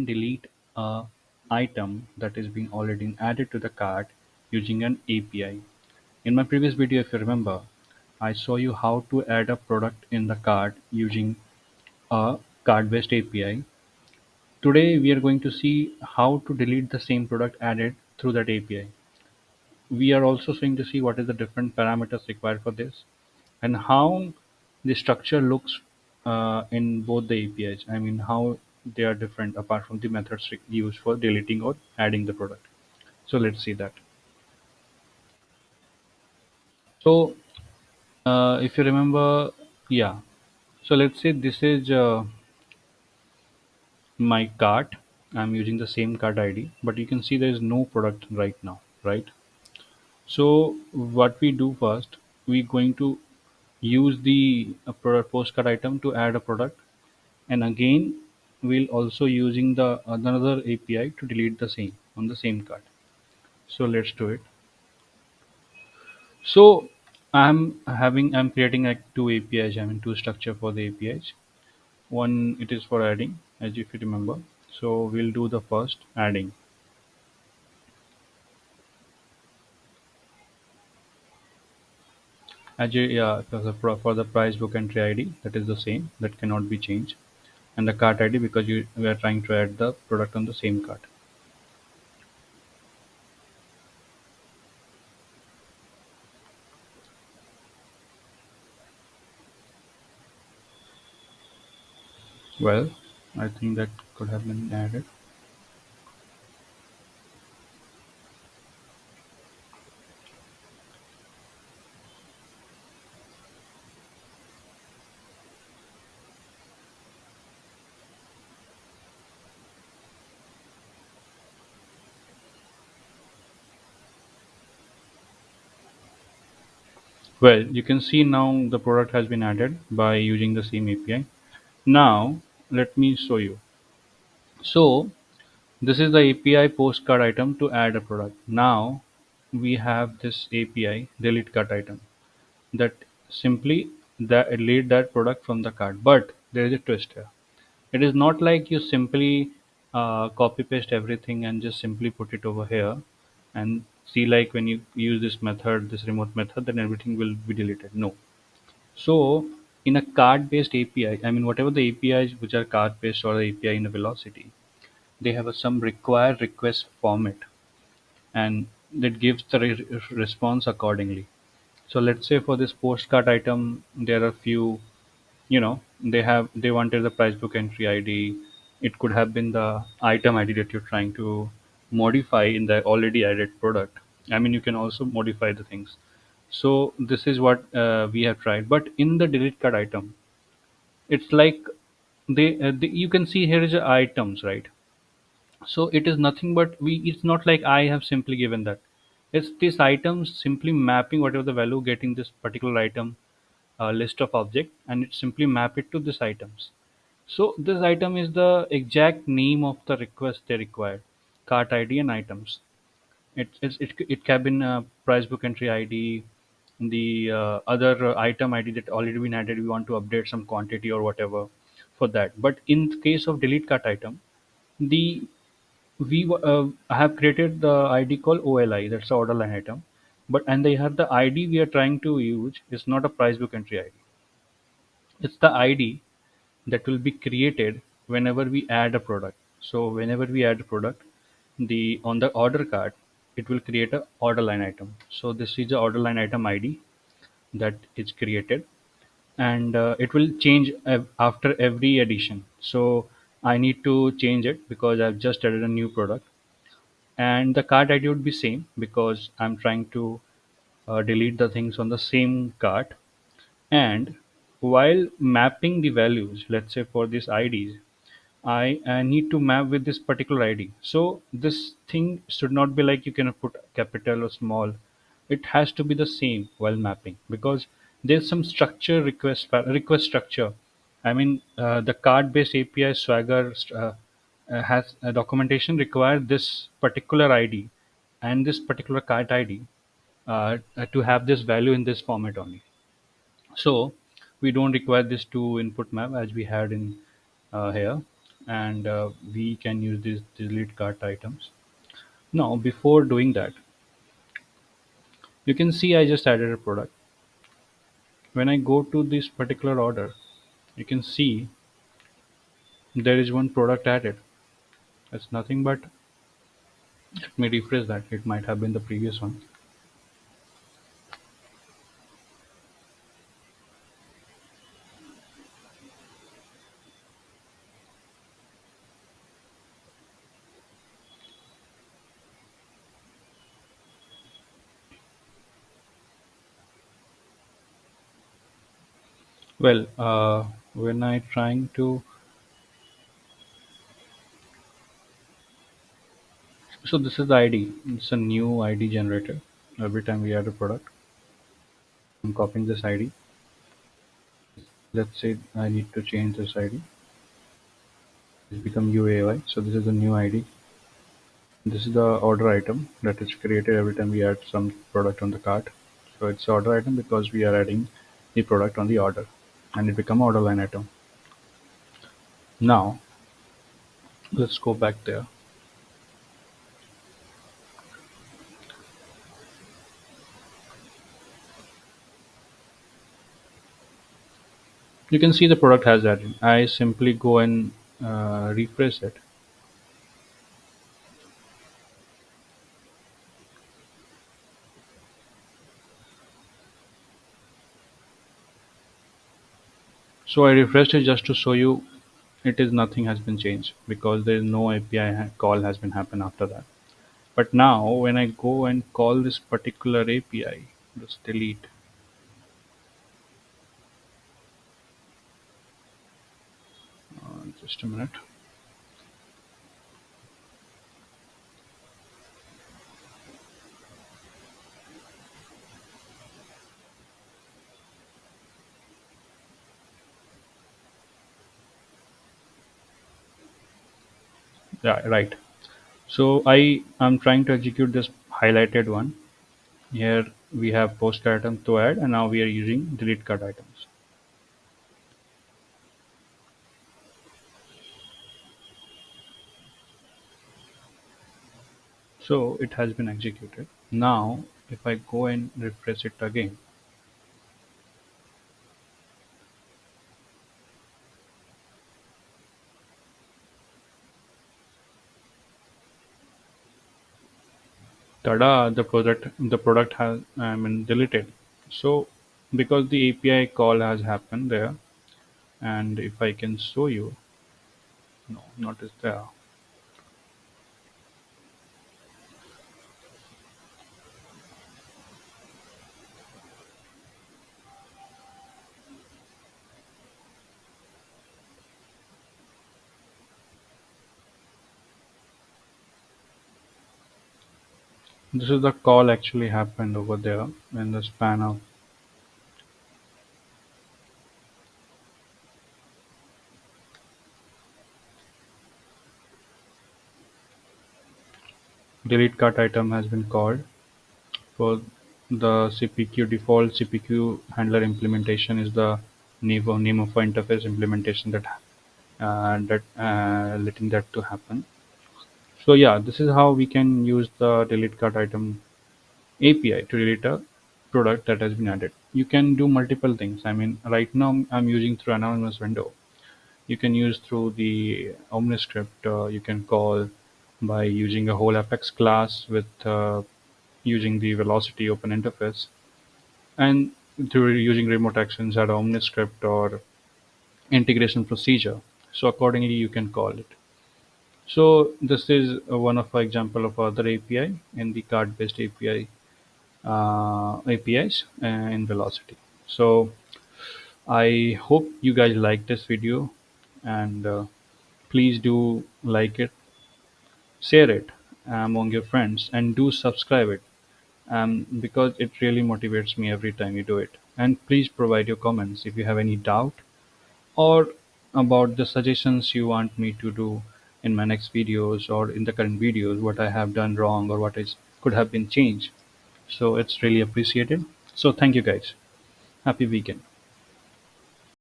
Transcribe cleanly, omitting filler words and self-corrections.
delete a item that is being already added to the cart using an API. In my previous video, if you remember, I saw you how to add a product in the cart using a cart-based API. Today, we are going to see how to delete the same product added through that API. We are also going to see what is the different parameters required for this and how the structure looks in both the APIs. I mean, how they are different apart from the methods used for deleting or adding the product. So let's see that. So if you remember, yeah. So let's say this is my cart. I'm using the same cart ID, but you can see there is no product right now, right? So what we do first, we're going to use the postcard item to add a product, and again we'll also using the another API to delete the same on the same card. So let's do it. So I'm creating like two APIs. I mean two structure for the APIs. One it is for adding, as if you remember. So we'll do the first adding. As you, yeah, for the price book entry ID, that is the same. That cannot be changed. And the cart ID because we are trying to add the product on the same cart. Well, I think that could have been added. Well, you can see now the product has been added by using the same API. Now, let me show you. So, this is the API postcard item to add a product. Now, we have this API delete cart item that simply delete that product from the cart. But there is a twist here. It is not like you simply copy paste everything and just simply put it over here and see like when you use this method, this remote method, then everything will be deleted. No. So in a card-based API, I mean whatever the APIs which are card-based or the API in a Velocity, they have some required request format and that gives the response accordingly. So let's say for this postcard item, there are few, they wanted the price book entry ID. It could have been the item ID that you're trying to modify in the already added product. I mean, you can also modify the things. So this is what we have tried. But in the delete card item, it's like you can see here is a items, right? So it is nothing but we. It's not like I have simply given that. It's this item simply mapping whatever the value getting this particular item list of object, and it simply map it to this items. So this item is the exact name of the request they required, cart ID and items. It can be price book entry ID, the other item ID that already been added. We want to update some quantity or whatever for that. But in the case of delete cart item, the I have created the ID called OLI. That's the order line item. But and they have the ID we are trying to use is not a price book entry ID. It's the ID that will be created whenever we add a product. So whenever we add a product, the on the order card, it will create a order line item. So this is the order line item ID that is created, and it will change after every addition. So I need to change it because I've just added a new product, and the cart ID would be same because I'm trying to delete the things on the same cart. And while mapping the values, let's say for these IDs, I need to map with this particular ID. So this thing should not be like you can put capital or small. It has to be the same while mapping because there's some structure request structure. I mean, the card-based API Swagger has a documentation require this particular ID and this particular card ID to have this value in this format only. So we don't require this two input map as we had in here. and we can use these delete cart items. Now, before doing that, you can see I just added a product. When I go to this particular order, you can see there is one product added. It's nothing but, let me refresh that. It might have been the previous one. Well, when I trying to, so this is the ID. It's a new ID generator. Every time we add a product, I'm copying this ID. Let's say I need to change this ID. It's become UAY. So this is the new ID. This is the order item that is created every time we add some product on the cart. So it's order item because we are adding the product on the order, and it become order line item. Now let's go back there. You can see the product has added. I simply go and refresh it. So I refreshed it just to show you it is nothing has been changed because there is no API call has been happened after that. But now when I go and call this particular API, just delete. Just a minute. Yeah, right. So I am trying to execute this highlighted one. Here we have post item to add, and now we are using delete cart items. So it has been executed. Now if I go and refresh it again, tada! The product has deleted. So because the API call has happened there, and if I can show you, no, not is there. This is the call actually happened over there in the span of, delete cart item has been called for the CPQ. Default CPQ handler implementation is the name of a interface implementation that letting that to happen. So yeah, this is how we can use the delete cart item API to delete a product that has been added. You can do multiple things. I mean, right now I'm using through anonymous window. You can use through the OmniScript. You can call by using a whole Apex class with using the velocity open interface, and through using remote actions at OmniScript or integration procedure. So accordingly, you can call it. So this is one of our example of other API in the card-based APIs in Velocity. So I hope you guys like this video, and please do like it, share it among your friends, and do subscribe it, because it really motivates me every time you do it. And please provide your comments if you have any doubt or about the suggestions you want me to do in my next videos or in the current videos, what I have done wrong or what is could have been changed. So it's really appreciated. So thank you guys. Happy weekend.